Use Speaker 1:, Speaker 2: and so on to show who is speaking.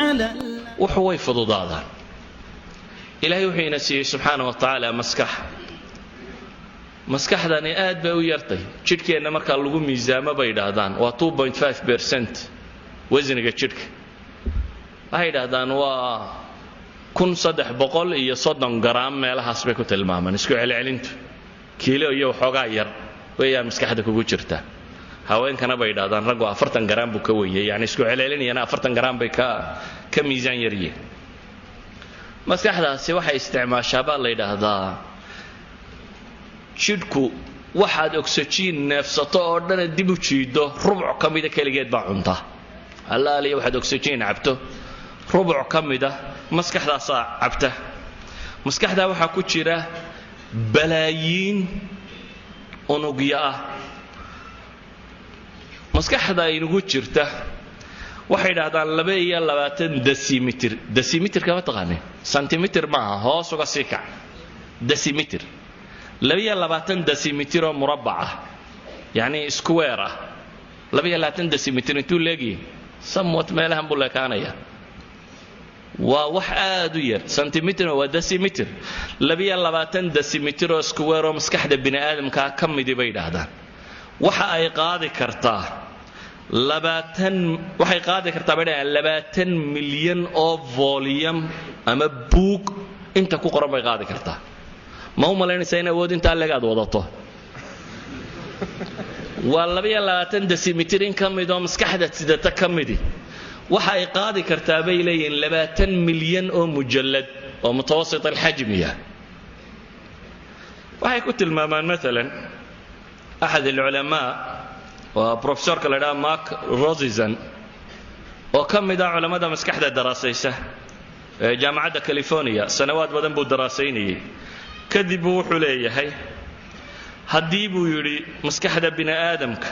Speaker 1: على
Speaker 2: وحوي فضودادا إلهي وحينا سي سبحانه وتعالى maskaxdani aad bay u yartay jidhkeena marka lagu miisaamo bay yiraahdaan waa 2.5% wasniga jidhka waxay yiraahdaan waa 1330 gram meelahaas bay ku tilmaamaan isku celcelintu kiilo iyo xogaa yar weeyaa maskaxda kugu jirta haweenkana bay yiraahdaan raggu 40 gram buu ka weeyay yani isku celcelinayana 40 gram bay ka miisaan yariyeen maskaxdaasi waxay isticmaashaa baa la yiraahdaa jidhku waxaad oxygen neefsato oo dhan dib u jiido rubuc kamida kaligeed baa cunta allaaliya waxaad oxygen cabto rubuc kamida maskaxdaas cabta maskaxda waxa ku jira balaayiin unugya ah maskaxda inugu jirta waxay yiraahdaan 22 decimeter decimeter ka taqaanay centimeter ma hoos uga sii kac decimeter 22 decimeter oo murabbac ah yani square ah 22 decimeter intuu leegi somewhat meelahan buu leekaanaya waa wax aad u yar centimeter waa decimeter 22 decimeter oo square oo maskaxda bini aadamka ka mid bay yiraahdaan waxa ay qaadi kartaa 20 milyan oo volume ama book inta ku qoran bay qaadi kartaa ما هو مالينيسا إن أود أنت على قاد وضعته والله بيا لا تندسيمترين كم يدوم مسكحدة سدتا كم دي وحي قاضي كرتابي لين 2 مليون أو مجلد أو متوسط الحجمية وحي كنت المامان مثلا أحد العلماء وبروفيسور كلا ماك روزيزن وكم دا علماء دا مسكحدة دراسيسة جامعة كاليفورنيا سنوات بدن بو دراسيني kadib wuxuu leeyahay hadii buu yiri maskaxda bini aadamka